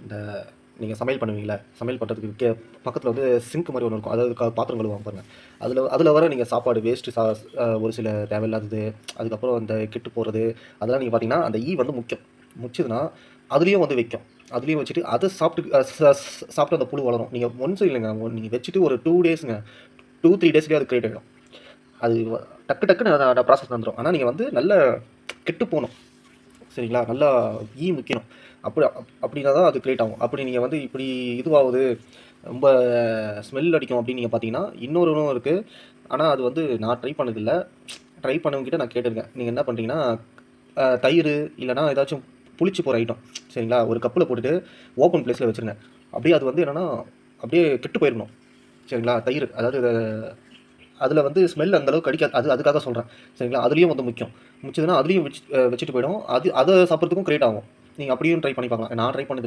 இந்த நீங்கள் சமையல் பண்ணுவீங்களே, சமையல் பண்ணுறதுக்கு பக்கத்தில் வந்து சிங்க் மாதிரி ஒன்று இருக்கும். அதாவது பாத்திரம் கழுவாங்க பாருங்க. அதில் வர நீங்கள் சாப்பாடு வேஸ்ட்டு ஒரு சில தேவையில்லாதது, அதுக்கப்புறம் அந்த கெட்டு போகிறது, அதெல்லாம் நீங்கள் பார்த்தீங்கன்னா அந்த வந்து முக்கியம். முச்சுதுன்னா அதுலேயும் வந்து வைக்கும். அதுலேயும் வச்சுட்டு அதை சாப்பிட்டு அந்த புழு வளரும். நீங்கள் ஒன்ஸ் இல்லைங்க, நீங்கள் வச்சுட்டு ஒரு 2 டேஸுங்க, 2-3 டேஸ்லேயே அது கிரியேட் ஆகிடும். அது டக்குன்னு அந்த ப்ராசஸ் வந்துடும். ஆனால் நீங்கள் வந்து நல்ல கெட்டு போகணும், சரிங்களா? நல்லா முக்கியம். அப்படின்னா தான் அது கிரியேட் ஆகும். அப்படி நீங்கள் வந்து இப்படி இதுவாகுது, ரொம்ப ஸ்மெல் அடிக்கும் அப்படின்னு நீங்கள் பார்த்தீங்கன்னா இன்னொரு இருக்குது. ஆனால் அது வந்து நான் ட்ரை பண்ணதில்லை. ட்ரை பண்ணவங்கிட்ட நான் கேட்டிருக்கேன். நீங்கள் என்ன பண்ணுறீங்கன்னா, தயிர் இல்லைனா ஏதாச்சும் புளிச்சு போகிற ஐட்டம், சரிங்களா, ஒரு கப்பில் போட்டுட்டு ஓப்பன் பிளேஸில் வச்சுருங்க. அப்படியே அது வந்து என்னென்னா அப்படியே கெட்டு போயிடணும், சரிங்களா? தயிர் அதாவது அதில் வந்து ஸ்மெல் அந்தளவுக்கு அடிக்காது. அதுக்காக சொல்கிறேன், சரிங்களா? அதுலேயும் வந்து முச்சுதுன்னா அதுலேயும் வச்சுட்டு போயிடும். அதை சாப்பிட்றதுக்கும் கிரியேட் ஆகும். நீங்கள் அப்படியும் ட்ரை பண்ணி பார்க்கலாம். நான் ட்ரை பண்ணது